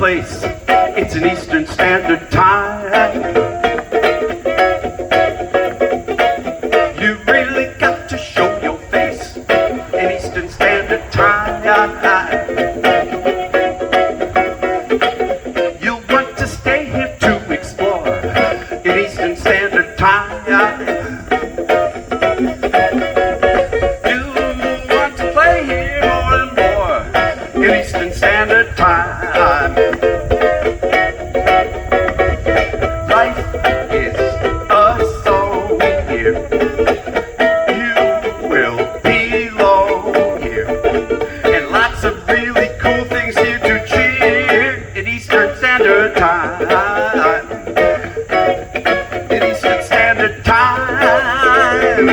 place. It's an Eastern Standard Time. You really got to show your face in Eastern Standard Time. You'll want to stay here to explore in Eastern Standard Time. You want to play here more and more in Eastern Standard Time. Life is a song here. You will be long here, and lots of really cool things here to cheer in Eastern Standard Time. In Eastern Standard Time,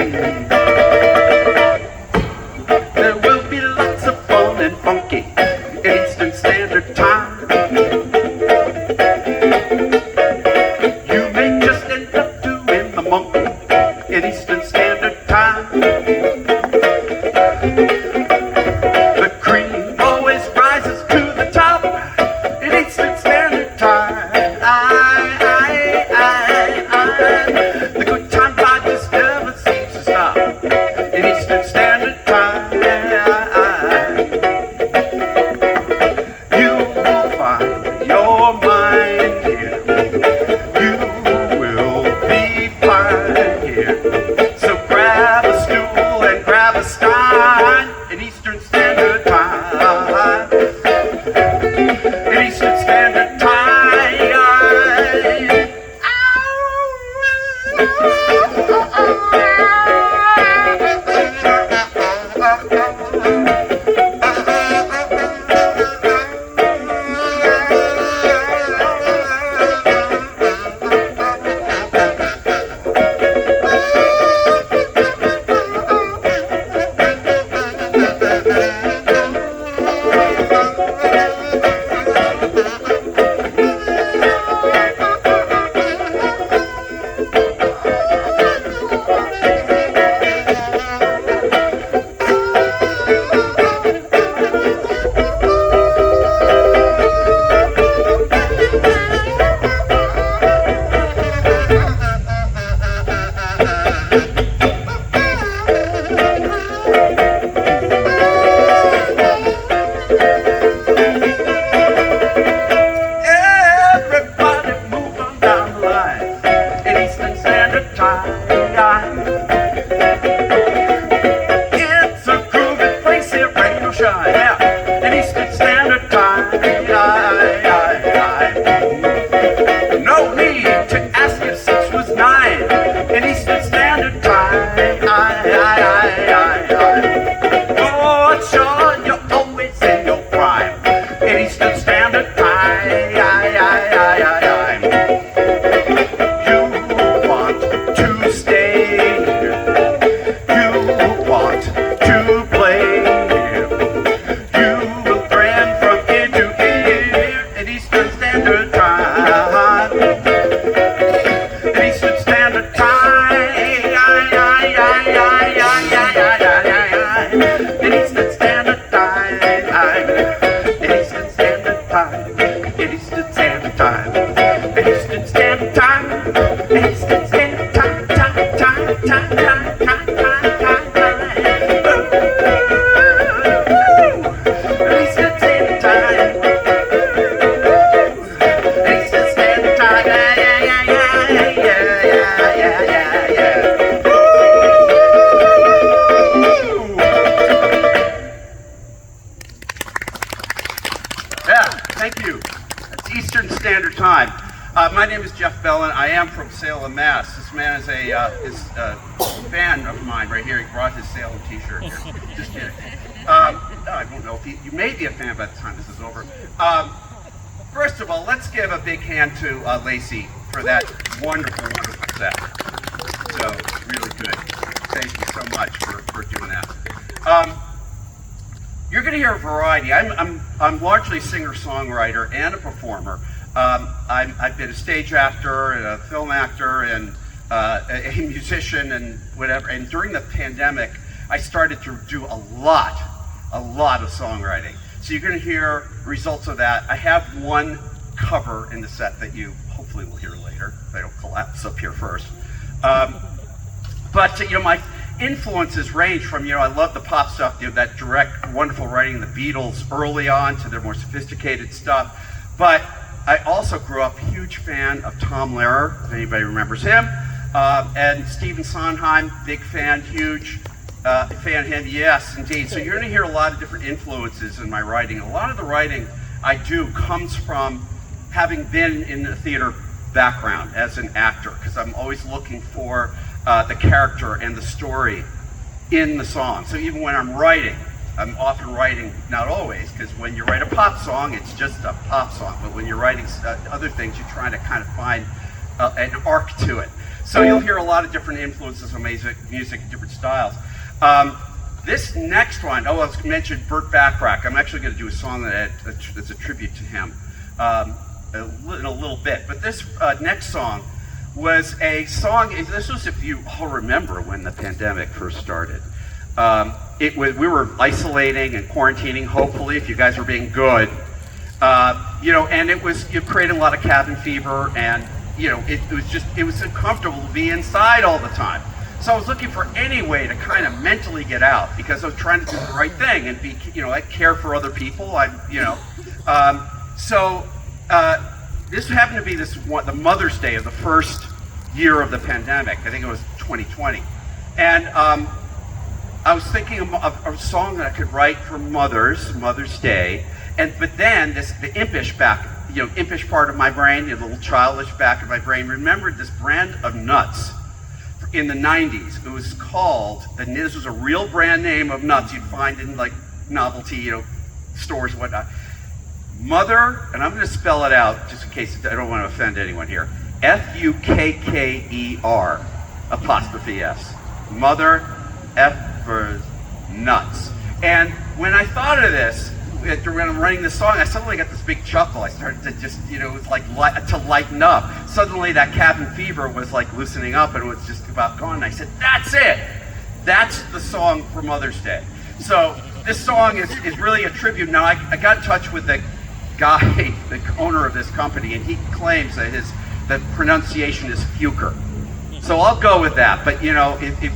there will be lots of fun and funky in Eastern Standard Time. You may just end up doing the monkey in Eastern Standard Time. The cream always rises to the top in Eastern Standard Time. The good time vibe just never seems to stop in Eastern Standard Time. You will find your mind here. You will be fine here. So grab a stool and grab a stein in Eastern Standard Time. In Eastern Standard Time. It's a groovy place here, rain or shine. Yeah, in Eastern Standard Time. No need to ask if 6 was 9 in Eastern Standard Time. Oh, sure, you're always in your prime in Eastern Standard Time. You want to stay here. You want to play here. You will grin from ear to ear in Eastern Standard Time. In Eastern Standard Time. In Eastern Standard Time. In Eastern Standard Time. In Eastern Standard Time. In Eastern Standard Time. In Eastern Standard Time. Thank you. It's Eastern Standard Time. My name is Jeff Bellin. I am from Salem, Mass. This man is a fan of mine right here. He brought his Salem t-shirt here. Just kidding. I don't know if you may be a fan by the time this is over. First of all, let's give a big hand to Lacey for that wonderful, wonderful set. So, really good. Thank you so much for doing that. You're going to hear a variety. I'm largely a singer-songwriter and a performer. I've been a stage actor and a film actor and a musician and whatever. And during the pandemic, I started to do a lot of songwriting. So you're going to hear results of that, I have one cover in the set that you hopefully will hear later, if I don't collapse up here first. But my influences range from, I love the pop stuff, that direct, wonderful writing, the Beatles early on to their more sophisticated stuff. But I also grew up a huge fan of Tom Lehrer, if anybody remembers him, and Stephen Sondheim, big fan, huge fan of him, yes, indeed. So you're going to hear a lot of different influences in my writing. A lot of the writing I do comes from having been in a theater background as an actor, because I'm always looking for the character and the story in the song. So even when I'm writing, I'm often writing, not always, because when you write a pop song, it's just a pop song. But when you're writing other things, you're trying to kind of find an arc to it. So you'll hear a lot of different influences on music in different styles. This next one, I mentioned Burt Bacharach. I'm actually going to do a song that's a tribute to him in a little bit. But this next song was a song, this was, if you all remember, when the pandemic first started. We were isolating and quarantining, hopefully, if you guys were being good. And it created a lot of cabin fever, and it was uncomfortable to be inside all the time. So I was looking for any way to kind of mentally get out, because I was trying to do the right thing and be, I care for other people. This happened to be the Mother's Day of the first year of the pandemic. I think it was 2020. And I was thinking of a song that I could write for Mother's Day. But then the impish part of my brain, the little childish back of my brain, remembered this brand of nuts in the 90s. It was called, and this was a real brand name of nuts you'd find in like novelty, stores and whatnot. Mother, and I'm going to spell it out just in case I don't want to offend anyone here. F-U-K-K-E-R apostrophe S. Mother effers nuts. And when I thought of this, when I'm writing this song, I suddenly got this big chuckle. I started to just, it was like to lighten up. Suddenly that cabin fever was like loosening up, and it was just about gone. And I said, that's it. That's the song for Mother's Day. So this song is really a tribute. Now I got in touch with the guy, the owner of this company, and he claims that the pronunciation is Fuker. So I'll go with that, but in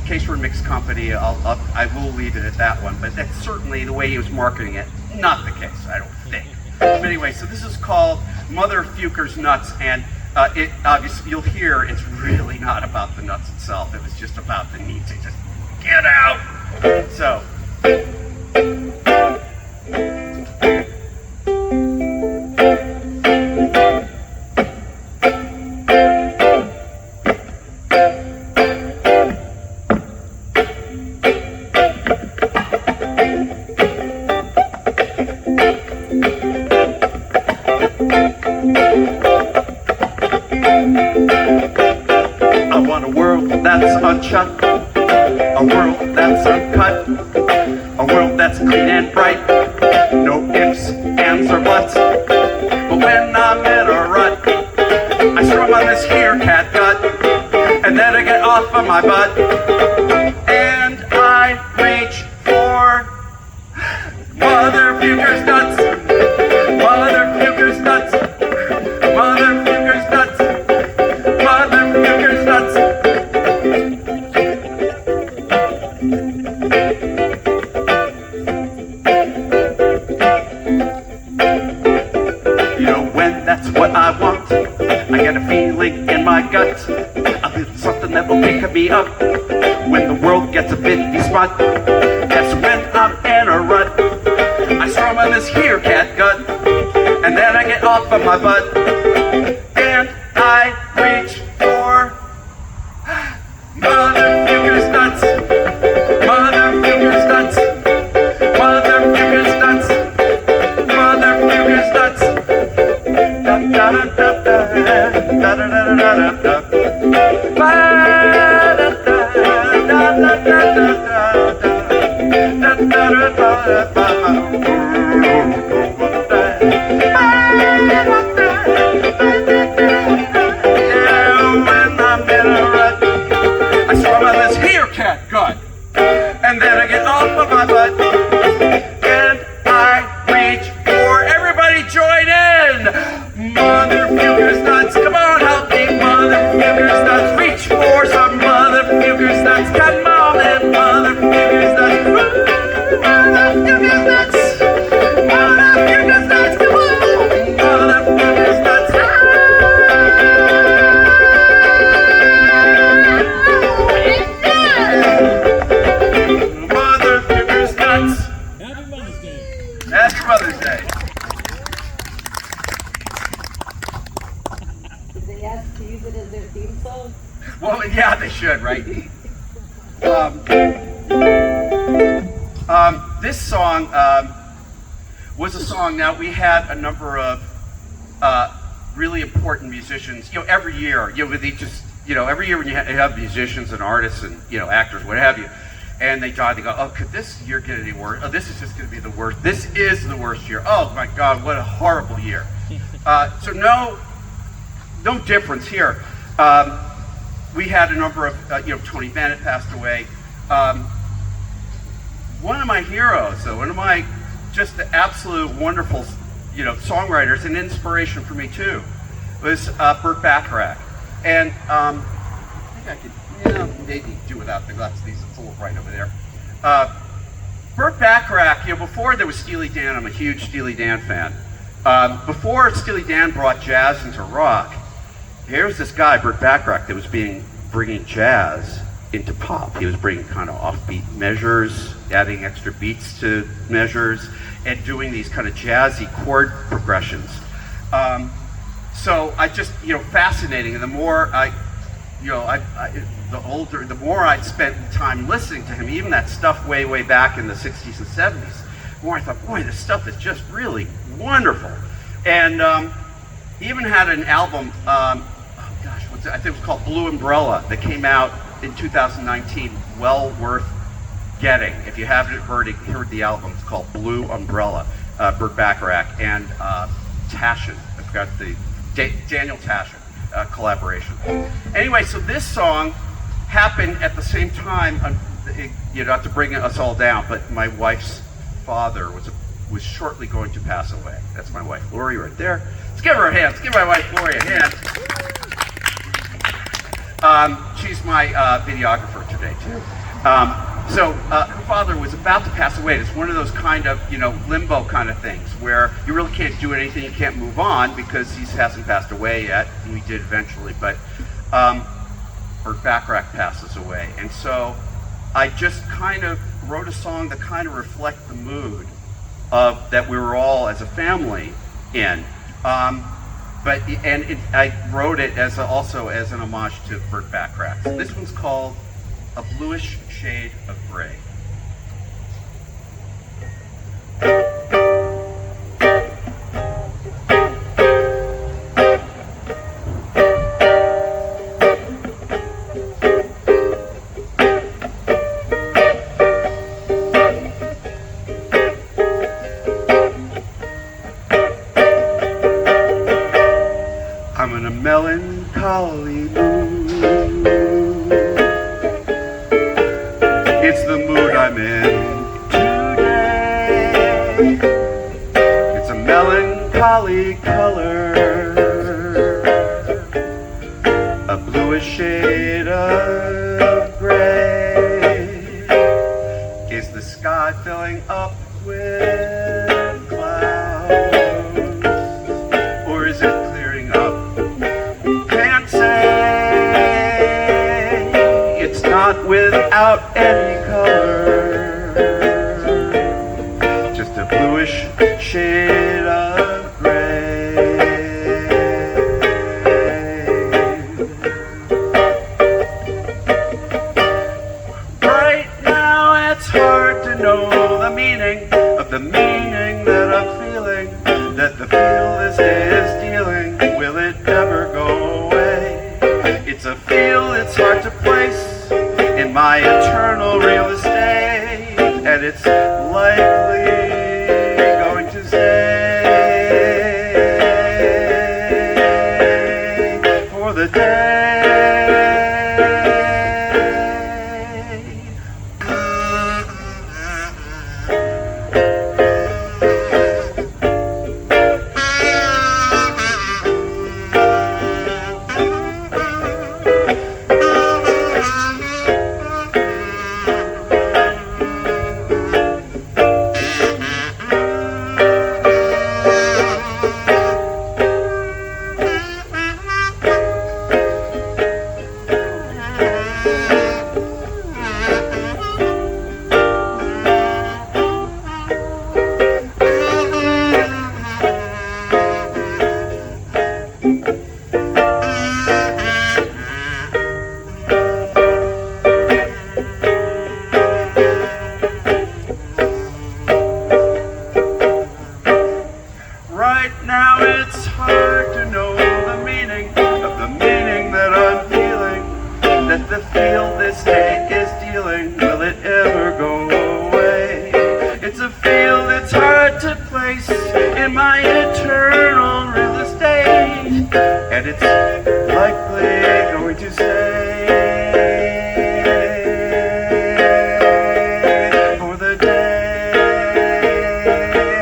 case we're a mixed company, I will leave it at that one. But that's certainly the way he was marketing it. Not the case, I don't think. But anyway, so this is called Mother Fuker's Nuts, and it obviously you'll hear it's really not about the nuts itself. It was just about the need to just get out. So. Unshut, a world that's uncut, a world that's clean and bright, no ifs, ands, or buts. But when I'm in a rut, I strum on this here catgut, and then I get off of my butt, and I reach for Mother Fuker's nuts, Mother Fuker's nuts, Mother Fuker's nuts, Mother Fuker's nuts. What I want, I get a feeling in my gut. I feel something that will pick me up when the world gets a bit spot. That's when I'm in a rut. I strum on this here catgut, and then I get off of my butt, and I reach for Mother Fuker's nuts, Mother Fuker's nuts, Mother Fuker's nuts, Mother Fuker's nuts. Da da da da da da da da da I swim on this here catgut, and then I get off of my butt, and I reach for everybody. join in? Mother Fugure's nuts, come on, help me. Mother Fugure's nuts, reach for some Mother Fugure's nuts. Come on in, Mother Fugure's nuts. Mother Fugure's nuts. Mother Fugure's nuts, come on. Mother Fugure's nuts. Mother Fugure's nuts. Happy Mother's Day. Happy Mother's Day. Did they ask to use it as their theme song? Well, yeah, they should, right? This song was a song. Now, we had a number of really important musicians. You know, every year, they just, every year when you have musicians and artists and actors, what have you, and they die, they go, oh, could this year get any worse? Oh, this is just going to be the worst. This is the worst year. Oh my God, what a horrible year. So no difference here. We had a number of, Tony Bennett passed away. One of my heroes, though, one of my just the absolute wonderful, songwriters and inspiration for me too, was Burt Bacharach. And I think I could, maybe do without the glasses. These are full right over there. Burt Bacharach, before there was Steely Dan, I'm a huge Steely Dan fan. Before Steely Dan brought jazz into rock, here's this guy, Burt Bacharach, that was bringing jazz into pop. He was bringing kind of offbeat measures, adding extra beats to measures, and doing these kind of jazzy chord progressions. So I just, fascinating. And the more the more I spent time listening to him, even that stuff way back in the 60s and 70s, the more I thought, boy, this stuff is just really wonderful. And he even had an album, I think it was called Blue Umbrella, that came out in 2019, well worth getting. If you haven't heard the album, it's called Blue Umbrella, Burt Bacharach and Tashin. I forgot the Daniel Tashin collaboration. Anyway, so this song happened at the same time, not to bring us all down, but my wife's father was shortly going to pass away. That's my wife, Lori, right there. Let's give her a hand. Let's give my wife, Lori, a hand. She's my videographer today, too. So her father was about to pass away. It's one of those kind of, limbo kind of things where you really can't do anything, you can't move on because he hasn't passed away yet, and we did eventually, but Burt Bacharach passes away. And so I just kind of wrote a song that kind of reflect the mood that we were all as a family in. I wrote it also as an homage to Burt Bacharach. So this one's called A Bluish Shade of Gray. I'm in a melancholy mood. It's the mood I'm in today. It's a melancholy color, a bluish shade of gray. Is the sky filling up with clouds, or is it clearing up? Can't say. It's not without any color, just a bluish shade of gray. Right now it's hard to know the meaning of the meaning that I'm feeling, that the feel this day is dealing. Will it ever go away? It's a feel it's hard to place in my eternal real estate, and it's likely going to stay for the day. Right now it's hard to know the meaning of the meaning that I'm feeling, that the feel this day is dealing, will it ever go away? It's a feel that's hard to place in my eternal real estate, and it's likely going to stay for the day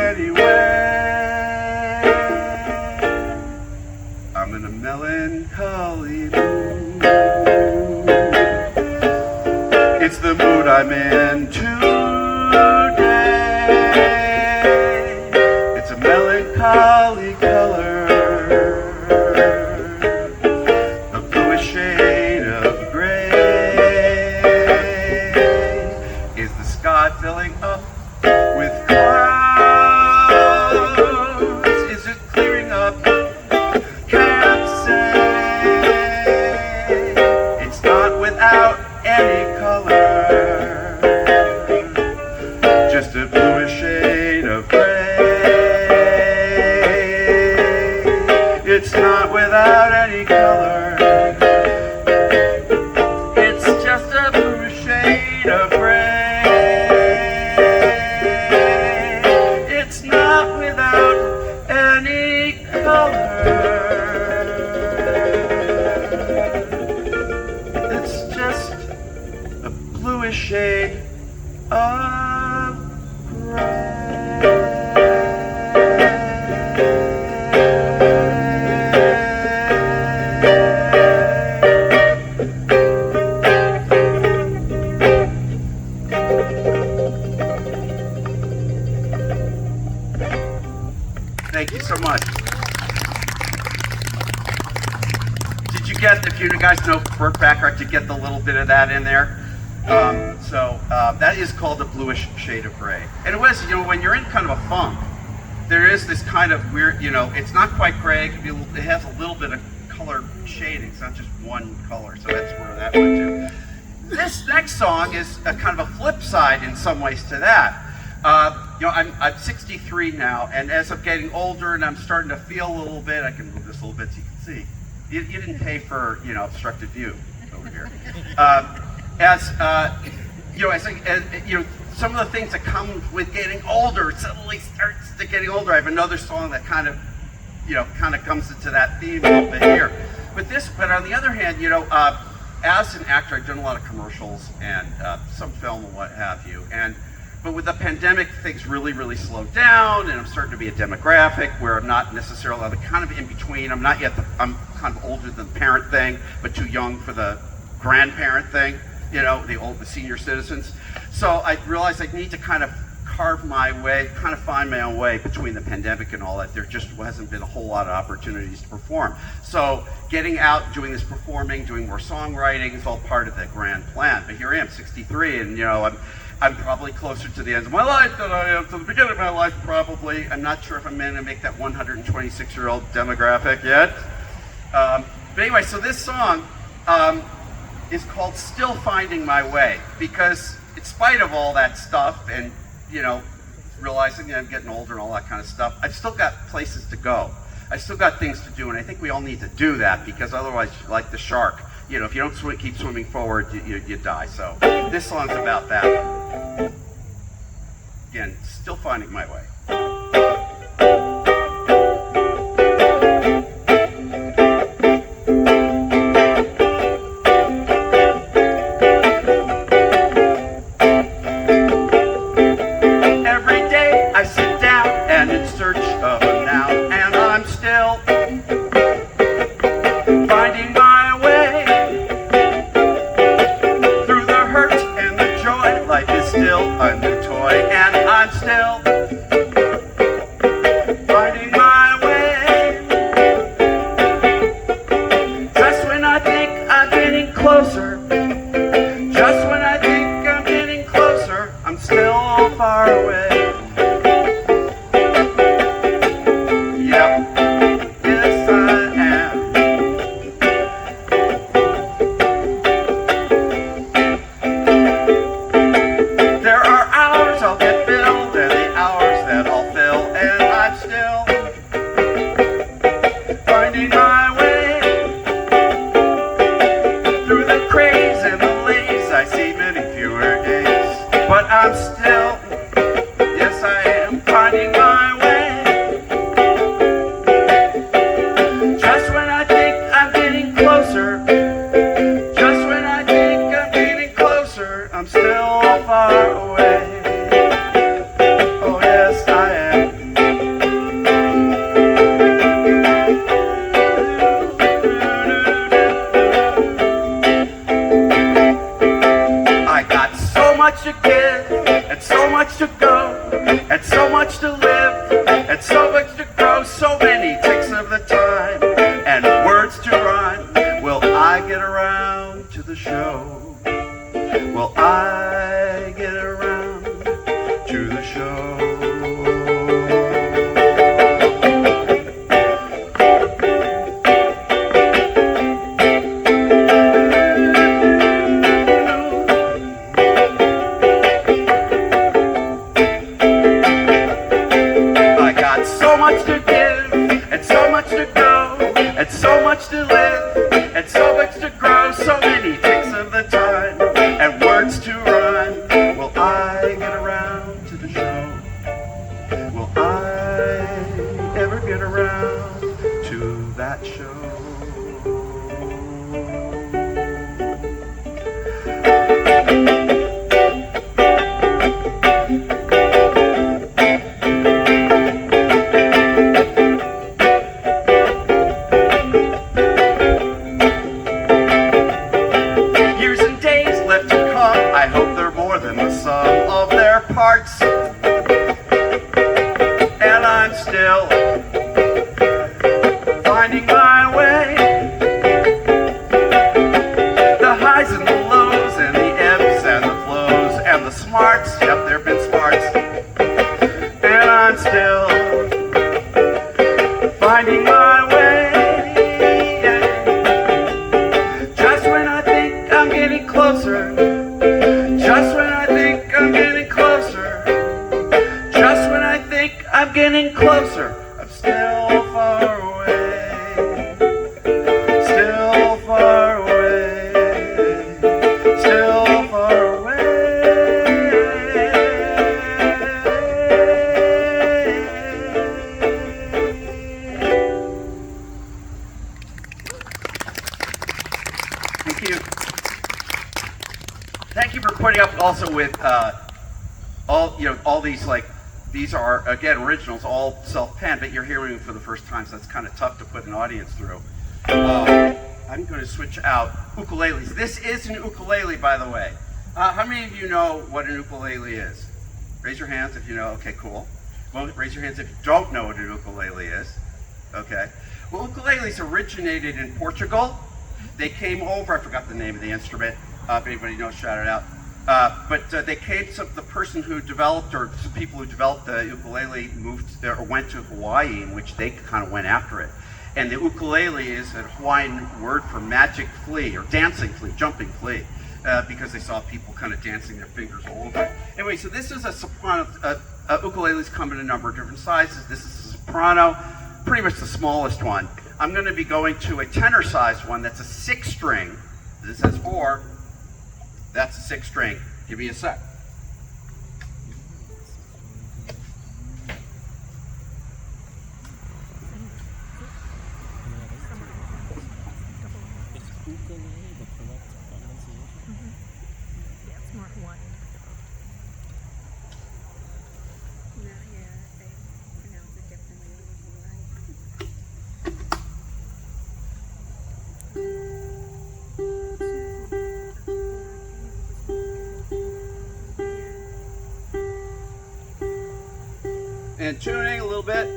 anyway. I'm in a melancholy mood. It's the mood I'm in today. It's a melancholy color, a bluish shade of gray. Is the sky filling up with clouds? Is it clearing up? Can't say. It's not without any color, just a bluish shade of gray. It's not without any color, it's just a bluish shade of gray. It's not without any color, it's just a bluish shade of gray. Thank you so much. Did you get, if you guys know Burt Bacharach, did you get the little bit of that in there? That is called a bluish shade of gray. And it was, when you're in kind of a funk, there is this kind of weird, it's not quite gray, it has a little bit of color shading, it's not just one color, so that's where that went to. This next song is a kind of a flip side in some ways to that. I'm 63 now, and as I'm getting older and I'm starting to feel a little bit, I can move this a little bit so you can see. You didn't pay for, obstructed view over here. Some of the things that come with getting older, suddenly starts to getting older. I have another song that kind of comes into that theme a little bit here. But on the other hand, as an actor, I've done a lot of commercials and some film and what have you. But with the pandemic, things really, really slowed down, and I'm starting to be a demographic where I'm not necessarily, I'm kind of in between. I'm not yet, I'm kind of older than the parent thing, but too young for the grandparent thing, the senior citizens. So I realized I need to kind of carve my way, kind of find my own way between the pandemic and all that. There just hasn't been a whole lot of opportunities to perform. So getting out, doing this performing, doing more songwriting is all part of the grand plan. But here I am, 63, and I'm probably closer to the end of my life than I am to the beginning of my life, probably. I'm not sure if I'm going to make that 126-year-old demographic yet. But anyway, so this song is called Still Finding My Way, because in spite of all that stuff and, realizing that I'm getting older and all that kind of stuff, I've still got places to go. I've still got things to do, and I think we all need to do that, because otherwise, like the shark, if you don't keep swimming forward, you die. So this song's about that. Again, still finding my way. Every day I sit down and in search of a now, and I'm still finding my way through the hurt and the joy. Life is still a new toy, and I'm still of the time and words to rhyme. Will I get around to the show? Will I get around to the show? And so much to live, and so much to grow, so many ticks of the time, and words to rhyme. Will I get around to the show? Will I ever get around to that show? Parts, and I'm still finding my way. The highs and the lows, and the ebbs and the flows, and the smarts, yep, there have been smarts, and I'm still finding my way. Yeah. Just when I think I'm getting closer, just when I think I'm getting closer, just when I think I'm getting closer, I'm still far away, still far away, still far away. Thank you. Thank you for putting up also with all these, like, these are again originals, all self-penned, but you're hearing them for the first time, so that's kind of tough to put an audience through. I'm going to switch out ukuleles. This is an ukulele, by the way. How many of you know what an ukulele is? Raise your hands if you know. Okay, cool. Well, raise your hands if you don't know what an ukulele is. Okay. Well, ukuleles originated in Portugal. They came over. I forgot the name of the instrument. If anybody knows, shout it out. But they came to the person who developed, or some people who developed the ukulele moved or went to Hawaii, in which they kind of went after it. And the ukulele is a Hawaiian word for magic flea, or dancing flea, jumping flea, because they saw people kind of dancing their fingers all over. Anyway, so this is a soprano. Ukuleles come in a number of different sizes. This is a soprano, pretty much the smallest one. I'm going to be going to a tenor-sized one that's a 6-string. This has 4. That's a 6-string. Give me a sec. And tuning a little bit.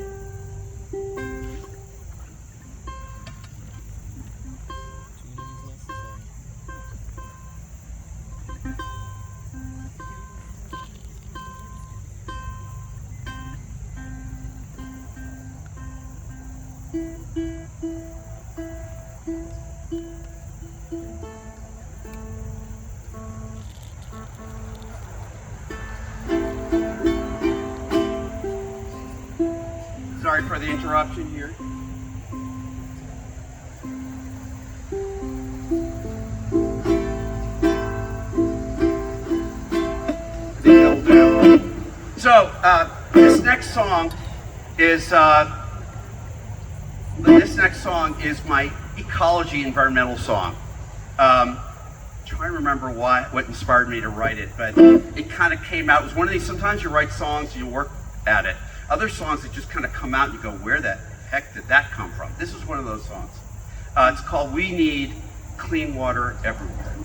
Sorry for the interruption here. I think that'll do. So this next song is my ecology environmental song. Trying to remember what inspired me to write it, but it kind of came out. It was one of these. Sometimes you write songs, you work at it. Other songs that just kind of come out and you go, where the heck did that come from? This is one of those songs. It's called We Need Clean Water Everywhere.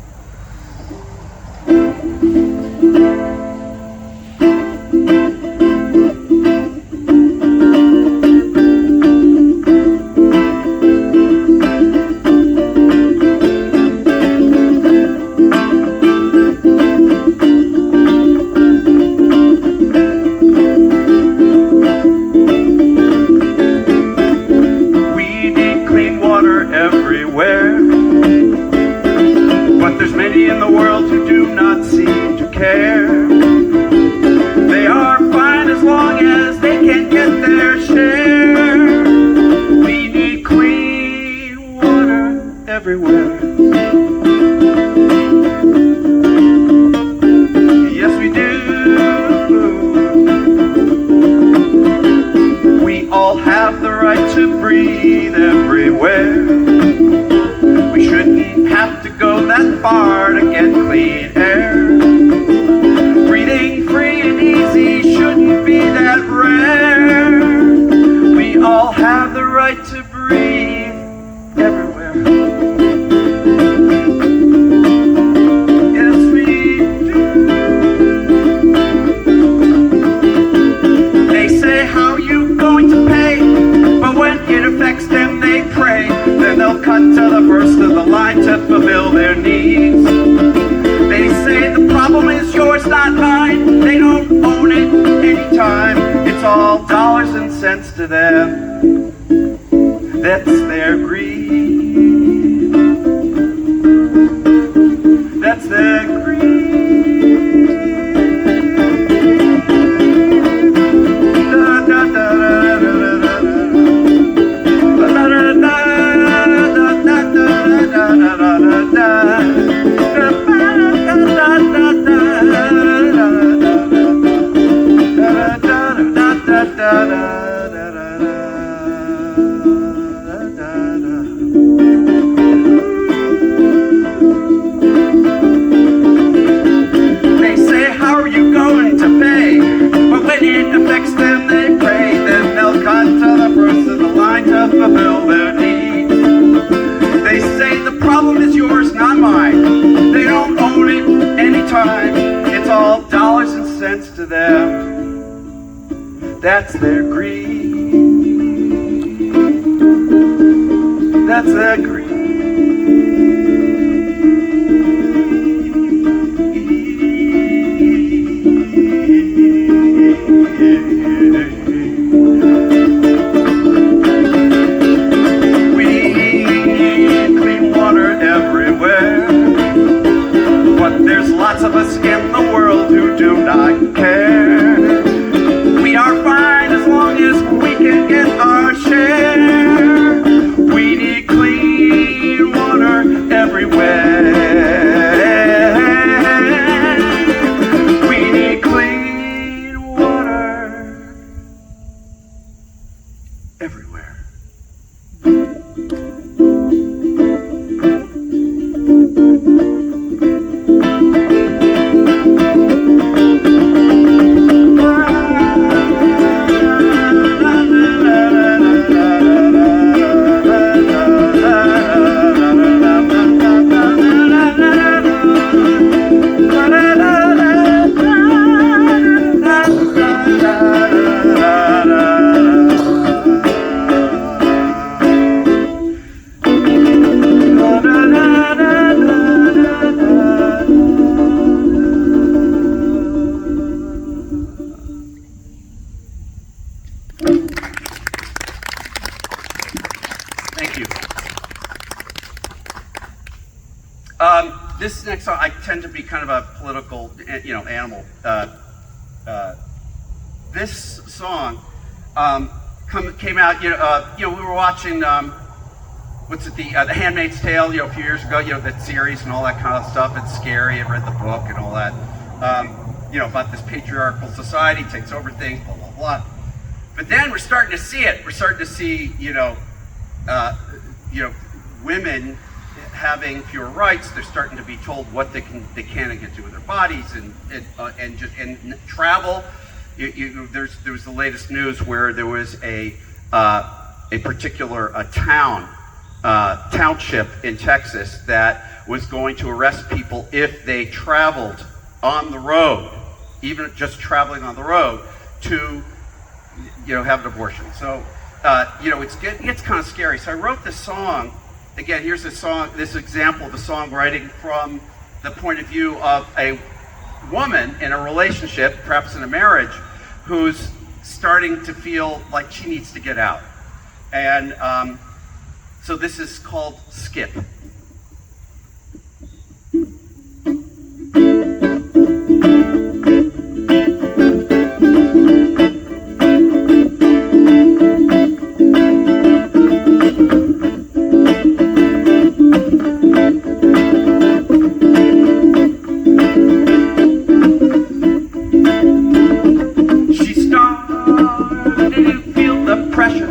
breathe everywhere. We shouldn't have to go that far to get clean air. Breathing free and easy shouldn't be that rare. We all have the right to breathe everywhere. Yes, we do. They say, how are you going to pay? But when it affects them, they pray. Then they'll cut to the first of the line to fulfill their needs. They say the problem is yours, not mine. They don't own it anytime. It's all dollars and cents to them. That's their greed. That's their greed. Da, da, da, da, da, da, da, da, da, they say, how are you going to pay? But when it affects them, they pray. Then they'll cut to the first of the line to fulfill their needs. They say the problem is yours, not mine. They don't own it anytime. It's all dollars and cents to them. That's their greed. That's their greed. We need clean water everywhere, but there's lots of us in the world who do not care. We are fine as long as we can get our share. We need clean water everywhere. We need clean water everywhere. Thank you. This next song, I tend to be kind of a political, animal. This song came out. We were watching The Handmaid's Tale, a few years ago. That series and all that kind of stuff. It's scary. I read the book and all that. About this patriarchal society takes over things, blah blah blah. But then we're starting to see it. We're starting to see, women having fewer rights. They're starting to be told what they can and can't do with their bodies, and travel. There was the latest news where there was a particular township in Texas that was going to arrest people if they traveled on the road, even just traveling on the road, to have an abortion. So it gets kind of scary. So I wrote this song. Again, here's this example of the songwriting from the point of view of a woman in a relationship, perhaps in a marriage, who's starting to feel like she needs to get out. And so this is called Skip. She started to feel the pressure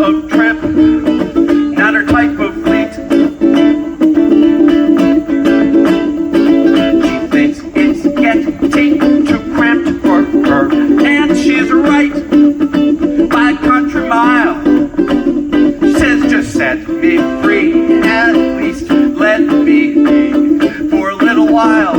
of trip, not her type of fleet. She thinks it's getting too cramped for her, and she's right by a country mile. She says, just set me free, at least let me be for a little while.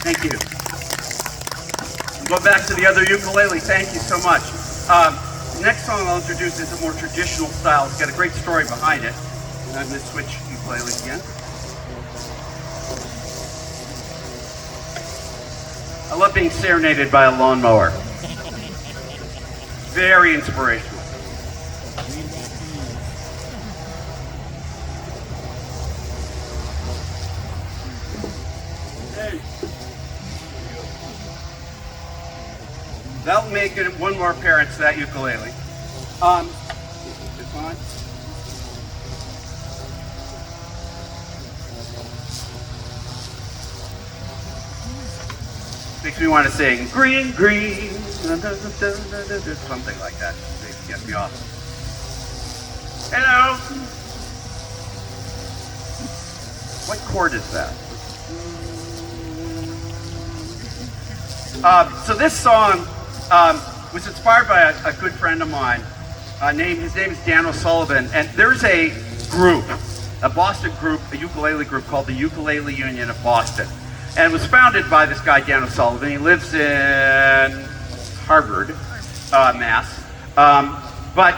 Thank you. Go back to the other ukulele. Thank you so much. The next song I'll introduce is a more traditional style. It's got a great story behind it. And I'm going to switch ukuleles again. I love being serenaded by a lawnmower. Very inspirational. That'll make it one more appearance, that ukulele. It's on. Makes me want to sing green, green, something like that. It gets me off. Hello. What chord is that? So this song was inspired by a good friend of mine. His name is Dan O'Sullivan, and there's a group, a Boston group, a ukulele group called the Ukulele Union of Boston, and it was founded by this guy Dan O'Sullivan. He lives in Harvard, Mass. But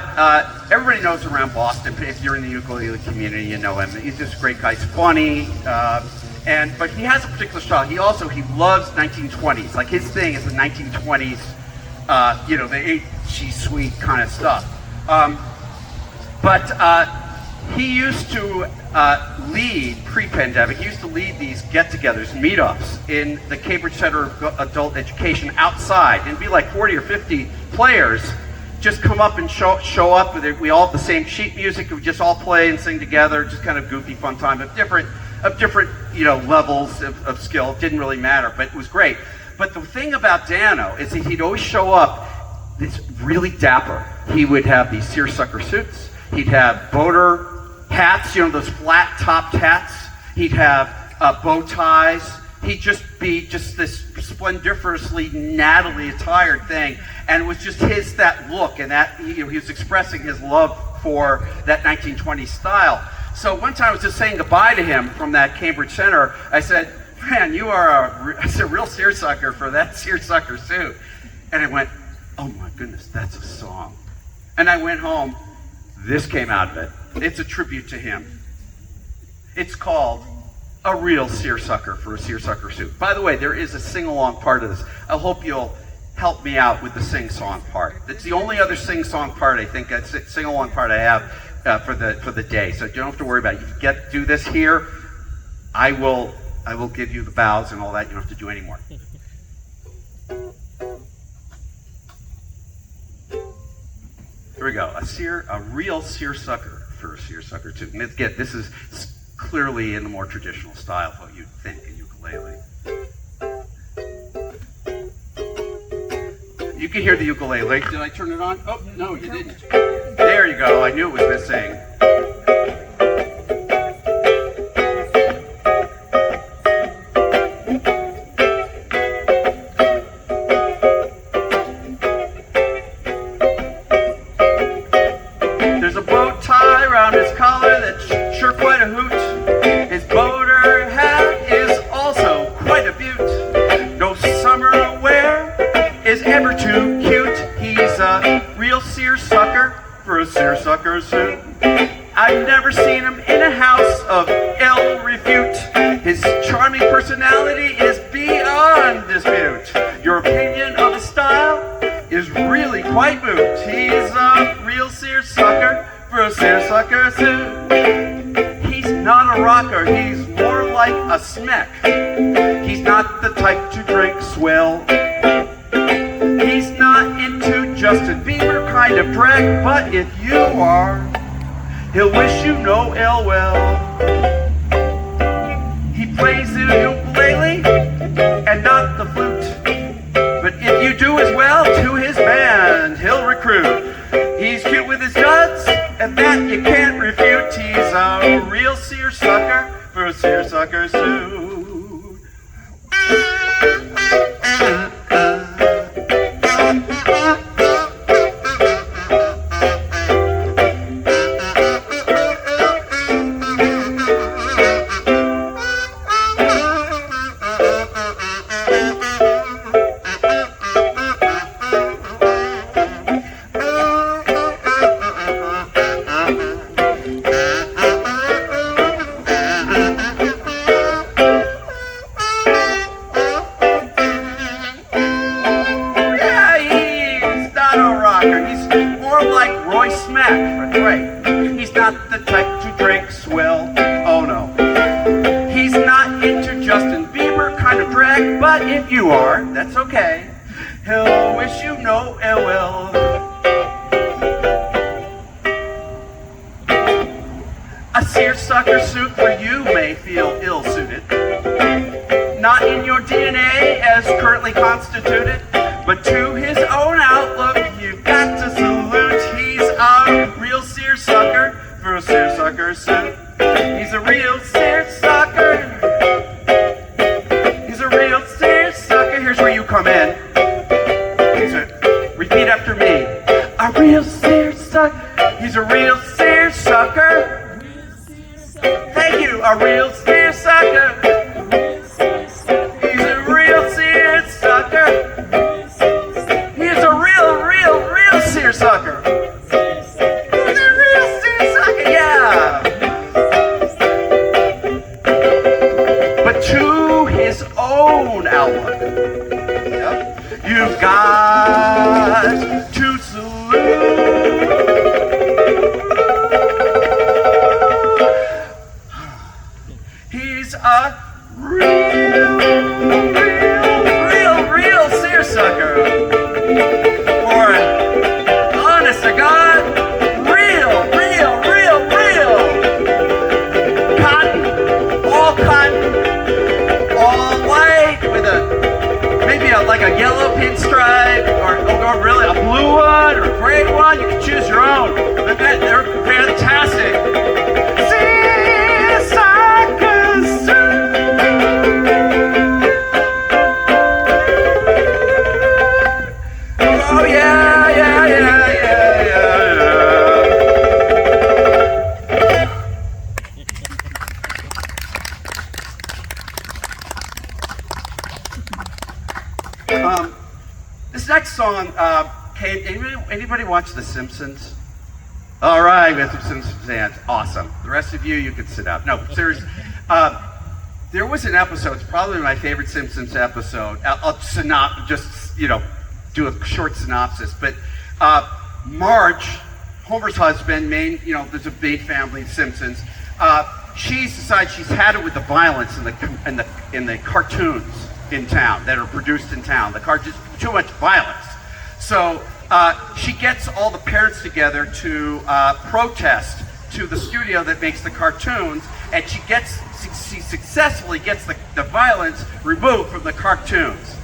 everybody knows around Boston. If you're in the ukulele community, you know him. He's just a great guy. He's funny. But he has a particular style. He loves 1920s. Like his thing is the 1920s, the H.G. Sweet kind of stuff. He used to lead, pre-pandemic, he used to lead these get-togethers, meetups in the Cambridge Center of Adult Education outside. And it'd be like 40 or 50 players just come up and show up. We all have the same sheet music. We just all play and sing together. Just kind of goofy, fun time of different levels of skill. It didn't really matter, but it was great. But the thing about Dano is that he'd always show up. It's really dapper. He would have these seersucker suits. He'd have boater hats, those flat-topped hats. He'd have bow ties. He'd just be this splendiferously, nattily attired thing. And it was just that look, and that he was expressing his love for that 1920s style. So one time I was just saying goodbye to him from that Cambridge Center. I said, man, you are a real seersucker for that seersucker suit. And I went, oh my goodness, that's a song. And I went home, this came out of it. It's a tribute to him. It's called A Real Seersucker for a Seersucker Suit. By the way, there is a sing-along part of this. I hope you'll help me out with the sing-song part. It's the only other sing-song part, I think, sing-along part I have for the day. So you don't have to worry about it. You do this here, I will give you the bows and all that. You don't have to do any more. Here we go. A real seersucker for a seersucker suit. And again, this is clearly in the more traditional style of what you'd think a ukulele. You can hear the ukulele. Did I turn it on? Oh, no, you didn't. There you go. I knew it was missing. There's a bow tie around his collar that's sure quite a hoot. His boater hat is also quite a beaut. No summer wear is ever too cute. He's a real seersucker for a seersucker suit. I've never seen him in a house of ill repute. His charming personality is beyond dispute. Your opinion of his style is really quite moot. He's a real seersucker for a seersucker suit. He's not a rocker, he's more like a smeck. He's not the type to drink swill. He's not into Justin Bieber kind of drag, but if you are, he'll wish you no ill will. He plays the ukulele and not the flute, but if you do as well to his band, he'll recruit. He's cute with his duds, and that you can't refute. He's a real seersucker for a seersucker suit. He's not the type to drink swill. Oh no. He's not into Justin Bieber kind of drag, but if you are, that's okay. He'll wish you no ill will. A seersucker suit for you may feel ill-suited. Not in your DNA as currently constituted, but to his own outlook, you've got to salute. He's a real seersucker for a seersucker suit. He's a real seersucker. He's a real seersucker. Here's where you come in. Repeat after me. A real seersucker. He's a real seersucker. Thank you. A real seersucker. He's a real seersucker. He's a real seersucker. He's a real seersucker, yeah. But to his own outlook, you've got to salute. He's a watch The Simpsons? All right, we have some Simpsons fans. Awesome. The rest of you can sit up. No, seriously. There was an episode, it's probably my favorite Simpsons episode. I'll do a short synopsis. But Marge, Homer's husband, there's a big family, Simpsons. She decides she's had it with the violence in the cartoons in town that are produced in town. The cartoons, too much violence. So she gets all the parents together to protest to the studio that makes the cartoons, and she successfully gets the violence removed from the cartoons.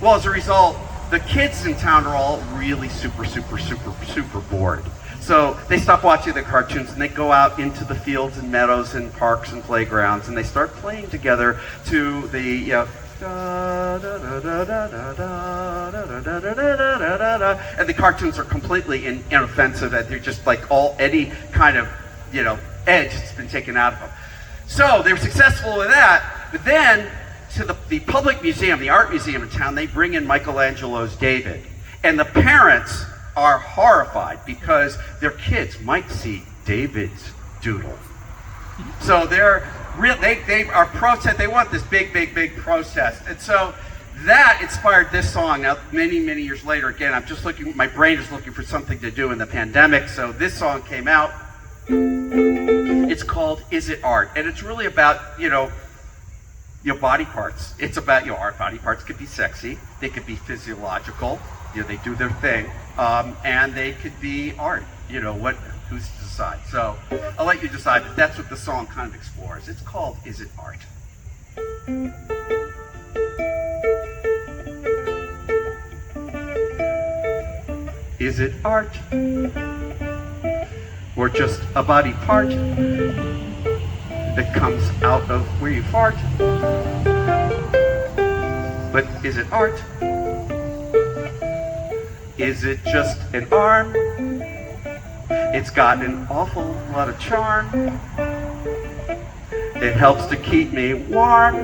Well, as a result, the kids in town are all really super bored. So they stop watching the cartoons and they go out into the fields and meadows and parks and playgrounds, and they start playing together to the and the cartoons are completely inoffensive, and they're just like any kind of edge that's been taken out of them. So they were successful with that, but then to the public museum, the art museum in town, they bring in Michelangelo's David, and the parents are horrified because their kids might see David's doodle. So they are protest. They want this big protest, and so that inspired this song. Now, many years later, again, I'm just looking. My brain is looking for something to do in the pandemic, so this song came out. It's called "Is It Art?" and it's really about your body parts. It's about our body parts could be sexy, they could be physiological. They do their thing, and they could be art. Who's to decide? So I'll let you decide, but that's what the song kind of explores. It's called "Is It Art?" Is it art? Or just a body part that comes out of where you fart? But is it art? Is it just an arm? It's got an awful lot of charm. It helps to keep me warm.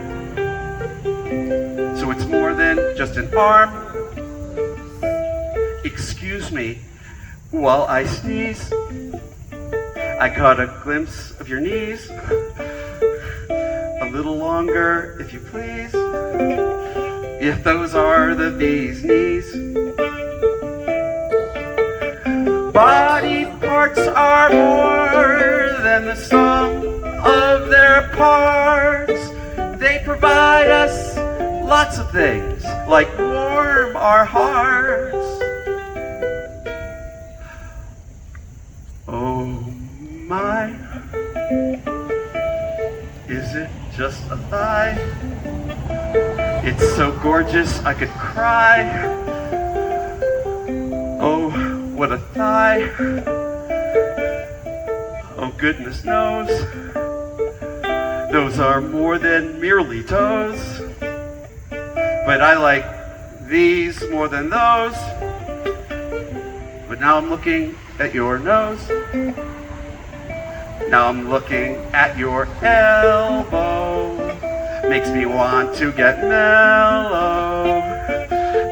So it's more than just an arm. Excuse me while I sneeze. I got a glimpse of your knees. A little longer, if you please. If those are the bee's knees. Body parts are more than the sum of their parts. They provide us lots of things, like warm our hearts. Oh my, is it just a thigh? It's so gorgeous I could cry. Oh, what a thigh. Oh, goodness knows, those are more than merely toes. But I like these more than those. But now I'm looking at your nose. Now I'm looking at your elbow. Makes me want to get mellow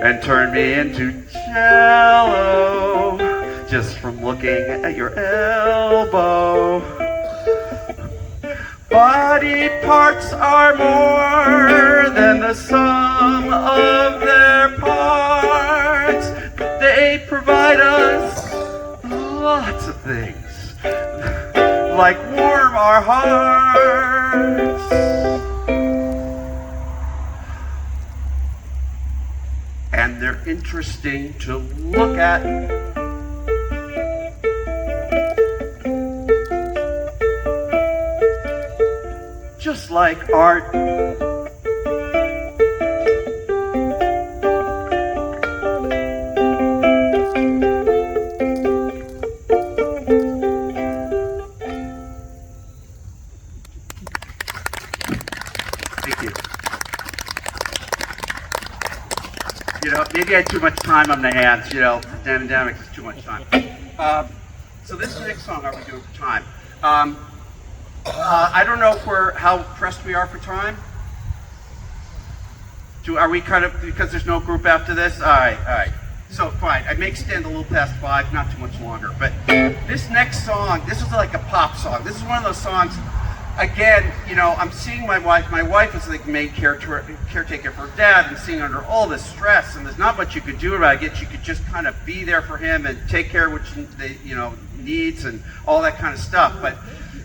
and turn me into jello just from looking at your elbow. Body parts are more than the sum of their parts. They provide us lots of things, like warm our hearts. And they're interesting to look at. Just like art. Thank you. Maybe I had too much time on my hands, the pandemic is too much time. So this next song, how are we doing for time? I don't know how pressed we are for time. Are we kind of, because there's no group after this? All right. So fine, I may extend a little past 5, not too much longer. But this next song, this is like a pop song. This is one of those songs, again, you know, I'm seeing my wife. My wife is like the main caretaker for her dad, and seeing under all this stress, and there's not much you could do about it. You could just kind of be there for him and take care of what needs and all that kind of stuff. But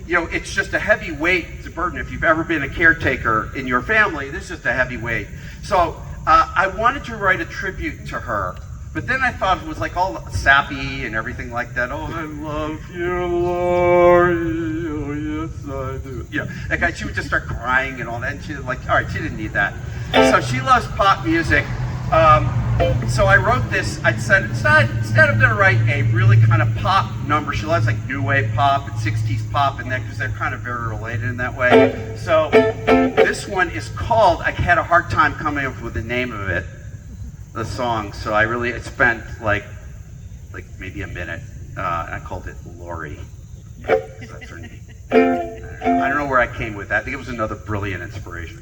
you know, it's just a heavy weight. It's a burden. If you've ever been a caretaker in your family, this is just a heavy weight. So I wanted to write a tribute to her. But then I thought it was like all sappy and everything like that. Oh, I love you, Lord. Oh, yes, I do. Yeah, like she would just start crying and all that. And she was like, all right, she didn't need that. So she loves pop music. So I wrote this. I said, instead of going to write a really kind of pop number, she loves like new wave pop and 60s pop and that, because they're kind of very related in that way. So this one is called, I had a hard time coming up with the name of it. The song, so I spent like maybe a minute, and I called it Lori. That's her name. I don't know where I came with that. I think it was another brilliant inspiration.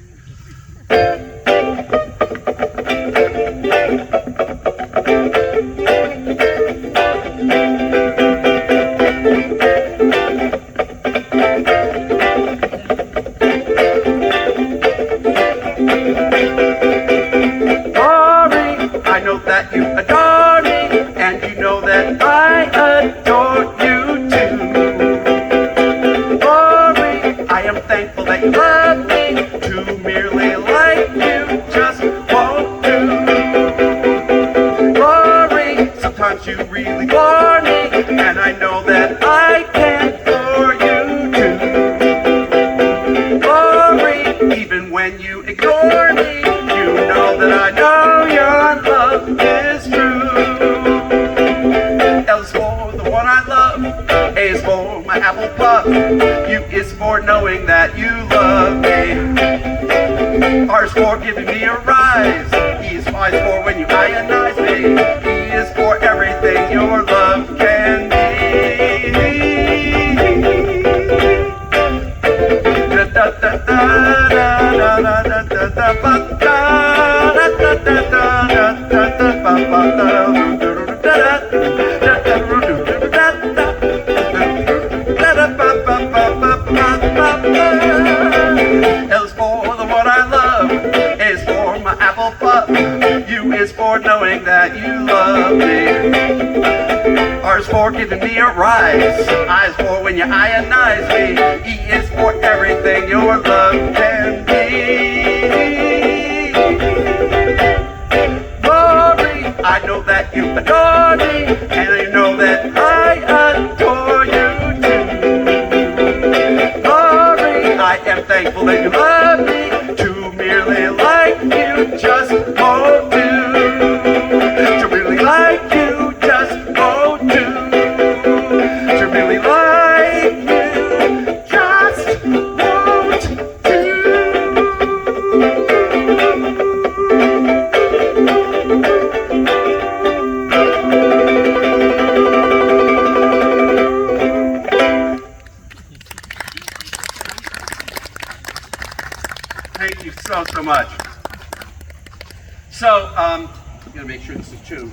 That you adore me, and you know that I adore you too. Lori, I am thankful that you love me, to merely like you just won't do. Lori, sometimes you really bore me, and I know that I can't bore you too. Lori, even when you ignore me, you know that I know your love is true. L is for the one I love. A is for my apple puff. U is for knowing that you love me. R is for giving me a rise. E is for when you ionize me. E is for everything your love can be. Da da da da da da da da da da. L is for the one I love. A is for my apple puff. U is for knowing that you love me. R is for giving me a rise. I is for when you ionize me. E is for everything your love can be. I know that you adore me, and I know that I adore you too. Lori, I am thankful that you love me, to merely like you just won't do. To really like you just won't do. To really like you just won't do. Thank you so much. So, I'm going to make sure this is two.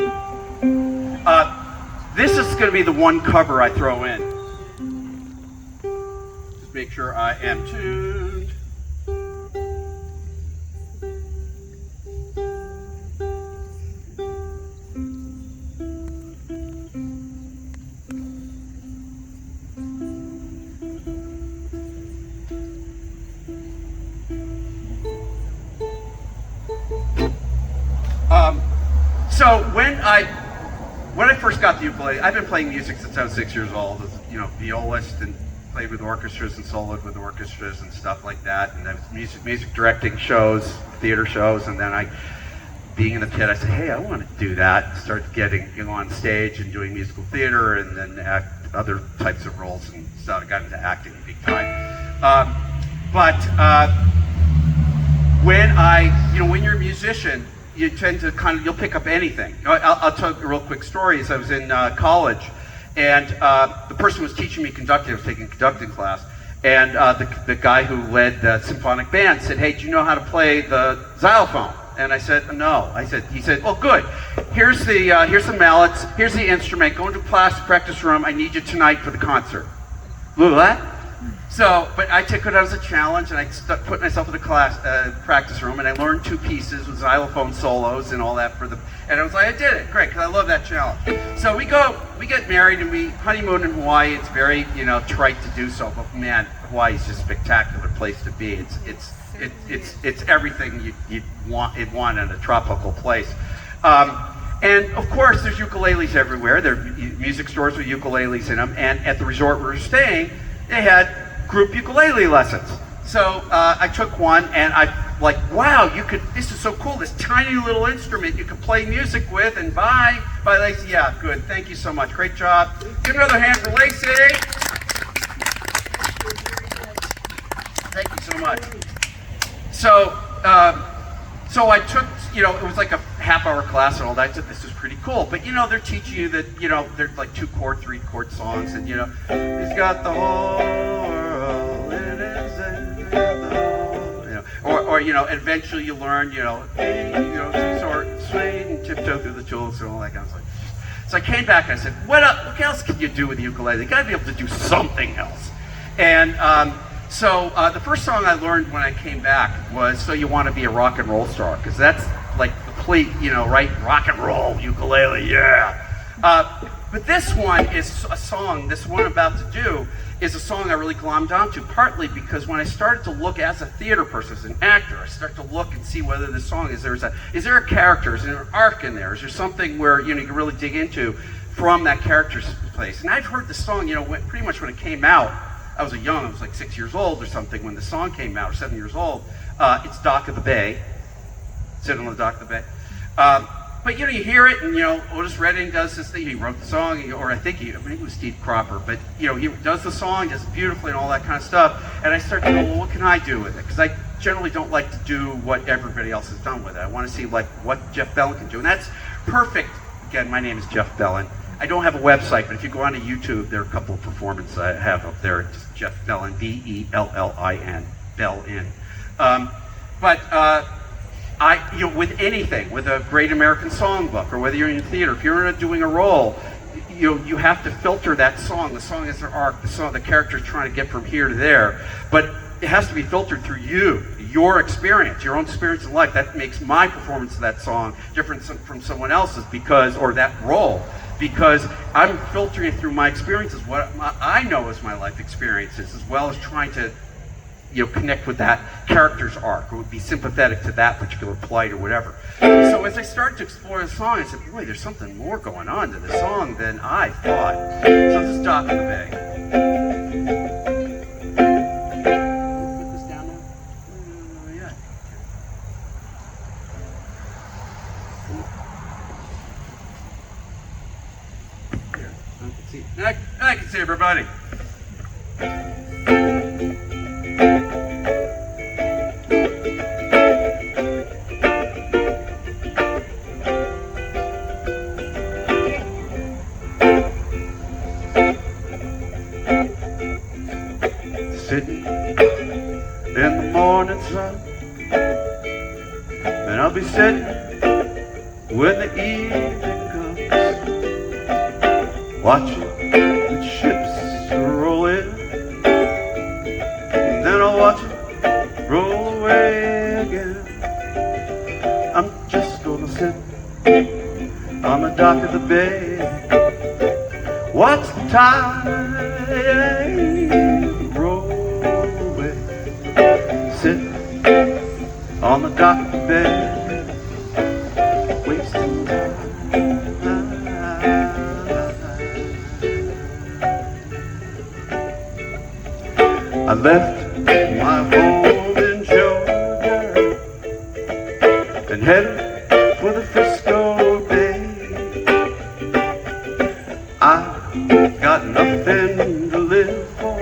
This is going to be the one cover I throw in. Just make sure I am tuned. So when I first got the ukulele, I've been playing music since I was 6 years old. As, you know, violist, and played with orchestras and soloed with orchestras and stuff like that. And I was music directing shows, theater shows, and then being in the pit, I said, hey, I want to do that. Started getting on stage and doing musical theater, and then other types of roles, and so I got into acting big time. When you're a musician, you tend to you'll pick up anything. I'll tell you a real quick story. As I was in college, and the person was teaching me conducting. I was taking a conducting class, and the guy who led the symphonic band said, hey, do you know how to play the xylophone? And I said, no. He said, well, good. here's the mallets, here's the instrument, go into class practice room, I need you tonight for the concert. What? So, but I took it as a challenge, and I put myself in the class practice room, and I learned 2 pieces with xylophone solos and all that and I was like, I did it, great, because I love that challenge. So we get married, and we honeymoon in Hawaii. It's very, trite to do so, but man, Hawaii's just a spectacular place to be. It's everything you'd want in a tropical place. And of course, there's ukuleles everywhere. There are music stores with ukuleles in them, and at the resort we were staying, they had group ukulele lessons. So I took one, and I like, wow, this is so cool, this tiny little instrument you can play music with, and bye Lacey. Yeah, good, thank you so much, great job. Give another hand for Lacey. Thank you so much. So I took, it was like a half-hour class and all that. This was pretty cool. But they're teaching you that, they're like 2-chord, 3-chord songs, and he's got the whole world in his hand, or eventually you learn, sort sweet and tiptoe through the tulips and all that kind of stuff. So I came back and I said, what else can you do with the ukulele? You got to be able to do something else. And so the first song I learned when I came back was "So You Want to Be a Rock and Roll Star," because that's like complete, right? Rock and roll ukulele, yeah. But this one is a song. This one I'm about to do is a song I really glommed onto, partly because when I started to look as a theater person, as an actor, I start to look and see whether this song is there a character, is there an arc in there, is there something where you can really dig into from that character's place. And I'd heard the song, pretty much when it came out. I was like 6 years old or something when the song came out, or 7 years old. It's Dock of the Bay, sitting on the dock of the bay. But you hear it, and Otis Redding does this thing. He wrote the song, or I think it was Steve Cropper, but he does the song, does it beautifully, and all that kind of stuff. And I start to go, well, what can I do with it? Because I generally don't like to do what everybody else has done with it. I want to see what Jeff Bellin can do, and that's perfect. Again, my name is Jeff Bellin. I don't have a website, but if you go onto YouTube, there are a couple of performances I have up there. It's just Jeff Bellin, Bellin, Bellin. With anything, with a Great American Songbook, or whether you're in theater, if you're doing a role, you have to filter that song. The song is their arc. The character's trying to get from here to there, but it has to be filtered through your experience, your own experience in life. That makes my performance of that song different from someone else's, or that role. Because I'm filtering it through my experiences, what I know as my life experiences, as well as trying to, connect with that character's arc, or be sympathetic to that particular plight or whatever. So as I started to explore the song, I said, boy, there's something more going on to the song than I thought. So this is Dock of the Bay. Put this down now? Yeah. I can see everybody. Sitting in the morning sun, and I'll be sitting when the evening comes, watching the ships roll in, and then I'll watch it roll away again. I'm just gonna sit on the dock of the bay, watch the tide roll away, sit on the dock of the bay, wasting time. I left my home in Georgia and headed for the Frisco Bay. I've got nothing to live for.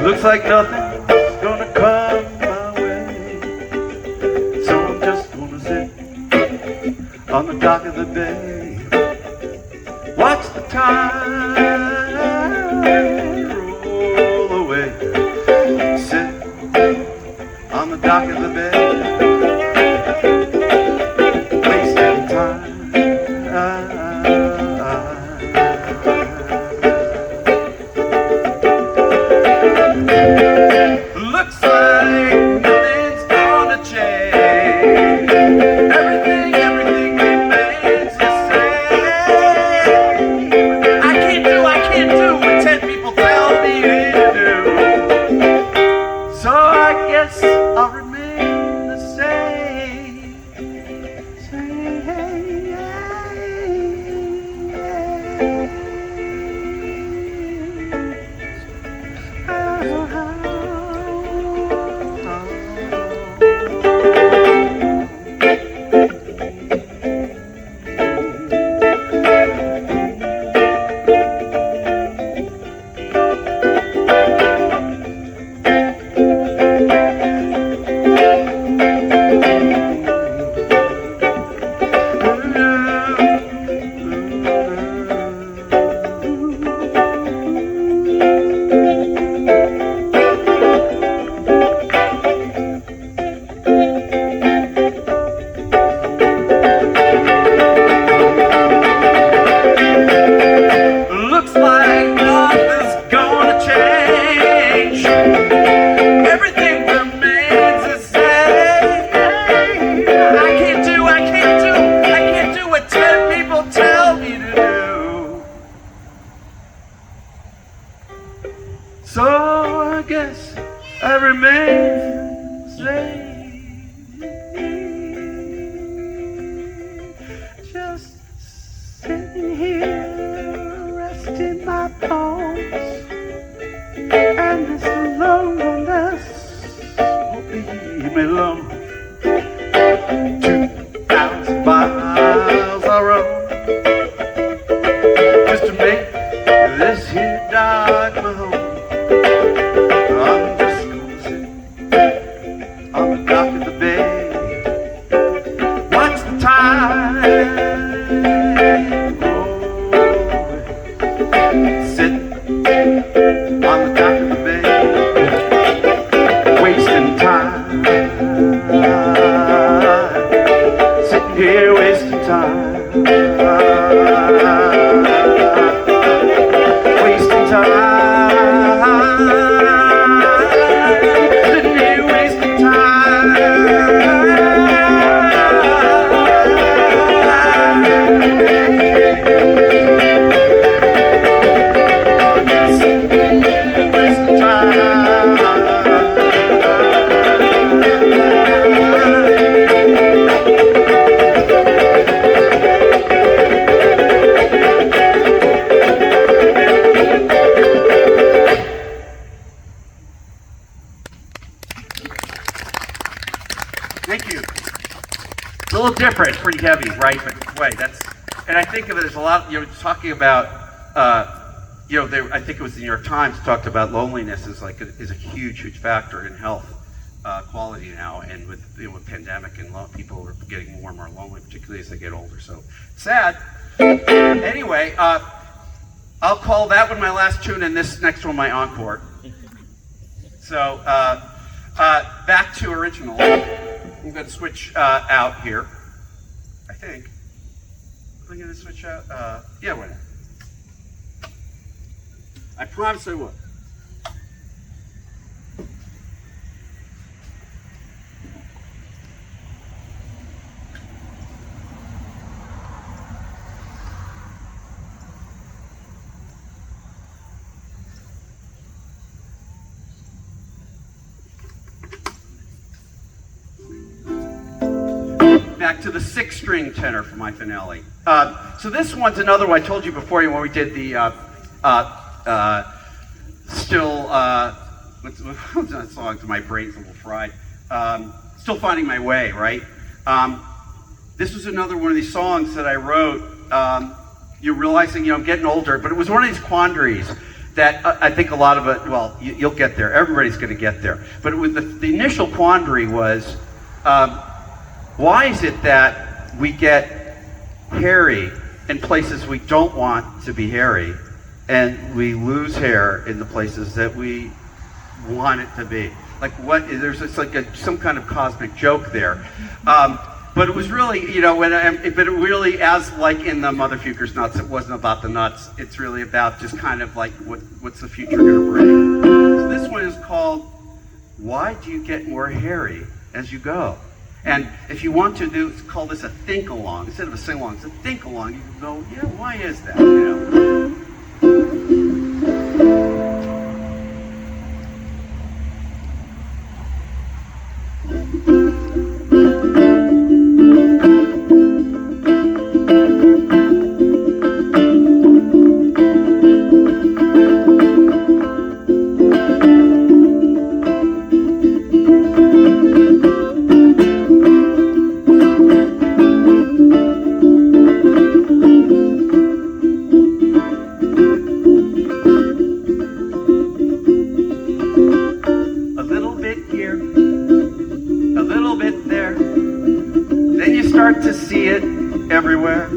Looks like nothing's gonna come my way. So I'm just gonna sit on the dock of the bay, watch the tide roll away, sit on the dock of the bay, wasting time. So I guess I remain the same. Just sitting here, resting my bones, and this loneliness won't leave me alone. 2,000 miles I rode just to make this here dock my home. I'm just gonna sit on the dock of the bay, watch the tide go away. Sit on the dock of the bay, wasting time. Sitting here wasting time. Wasting time. Sitting here wasting time. Sitting here wasting time. Thank you. It's a little different, it's pretty heavy, right? But wait, that's, and I think of it as a lot, talking about, I think it was the New York Times talked about loneliness is is a huge, huge factor in health quality now, and with pandemic and people are getting more and more lonely, particularly as they get older. So sad. Anyway, I'll call that one my last tune, and this next one my encore. So back to original. I'm going to switch out here, I think. I'm going to switch out, yeah, why not? I promise I will. Back to the 6-string tenor for my finale. So this one's another one I told you before when we did the what's that song? My brain's a little fried. Still Finding My Way, right? This was another one of these songs that I wrote. You're realizing, I'm getting older, but it was one of these quandaries that I think a lot of it, well, you'll get there. Everybody's going to get there. But it was the initial quandary was, why is it that we get hairy in places we don't want to be hairy, and we lose hair in the places that we want it to be? Like it's like some kind of cosmic joke there. But it was really, but it really, as like in the Mother Fuker's Nuts, it wasn't about the nuts. It's really about just kind of like what's the future going to bring. So this one is called, Why Do You Get More Hairy As You Go? And if you want to call this a think-along, instead of a sing-along, it's a think-along. You can go, yeah, why is that? To see it everywhere.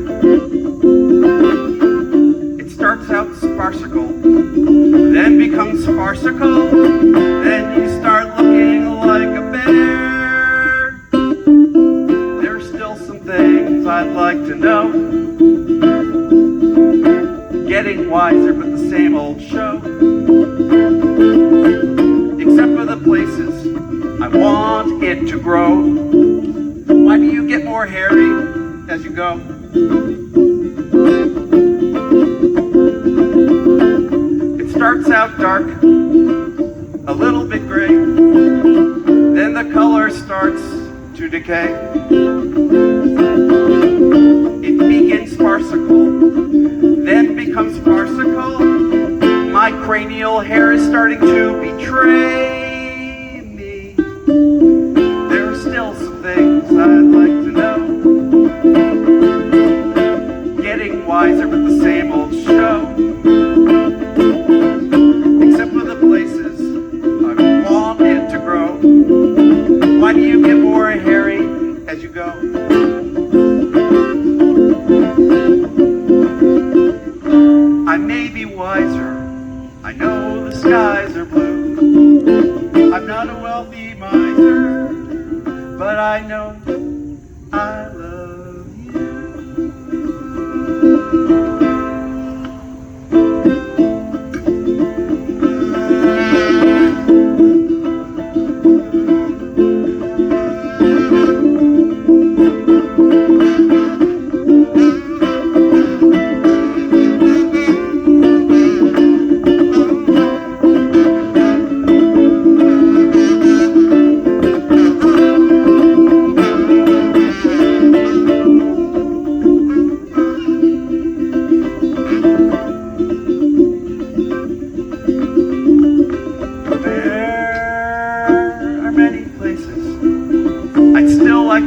It starts out sparsical, then becomes farcical, then you start looking like a bear. There's still some things I'd like to know. Getting wiser, but the same old show. Except for the places I want it to grow. Why do you get more hairy as you go? It starts out dark, a little bit gray. Then the color starts to decay. It begins farcical, then becomes farcical. My cranial hair is starting to betray me. There are still some things I'd like to know. Getting wiser with the same old show. Except for the places I want it to grow. Why do you get more hairy as you go? I may be wiser, I know the skies are blue. I'm not a wealthy miser, but I know I love you.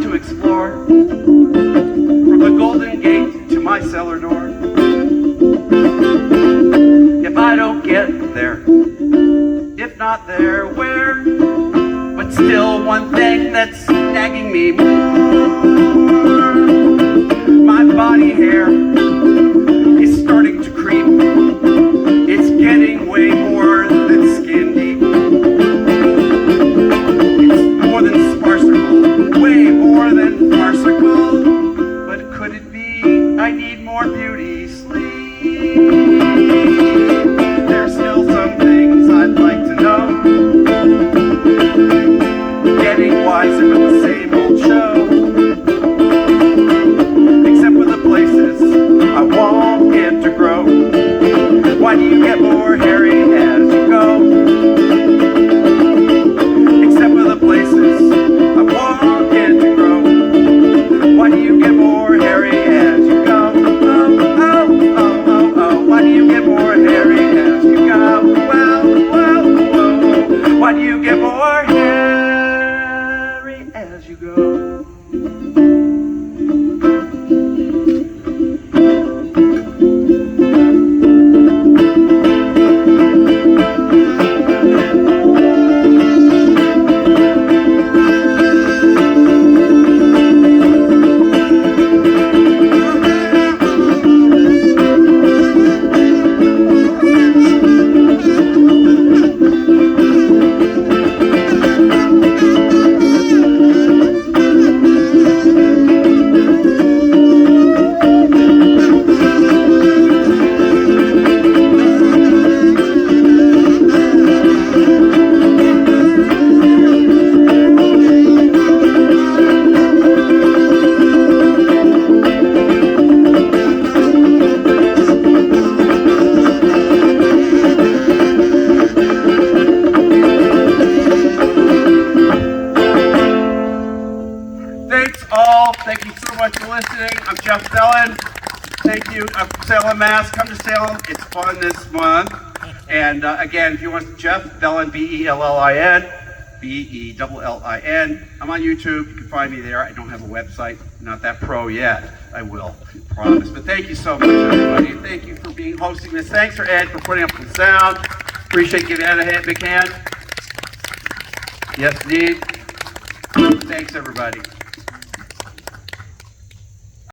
To explore from the Golden Gate to my cellar door. If I don't get there, if not there, where? But still one thing that's nagging me more. My body hair is starting to creep. It's getting way more than skin deep. It's more than sparsical. Way more than farcical, but could it be I need more beauty sleep? There's still some things I'd like to know. Getting wiser with the same old show. Except for the places I want it to grow. Why do you get more hairy as you go? Except for the places I want it to grow. Why do you get more hairy as you go? Oh, oh, oh, oh, oh. Why do you get more hairy as you go? Whoa, whoa, whoa. Why do you get more hairy as you go? Thank you so much for listening. I'm Jeff Bellin. Thank you. Salem, Mass. Come to Salem. It's fun this month. And again, if you want Jeff Bellin, Bellin, Bellin. I'm on YouTube. You can find me there. I don't have a website. Not that pro yet. I will. Promise. But thank you so much, everybody. Thank you for hosting this. Thanks for Ed for putting up the sound. Appreciate giving Ed a big hand. Yes, indeed. Thanks, everybody.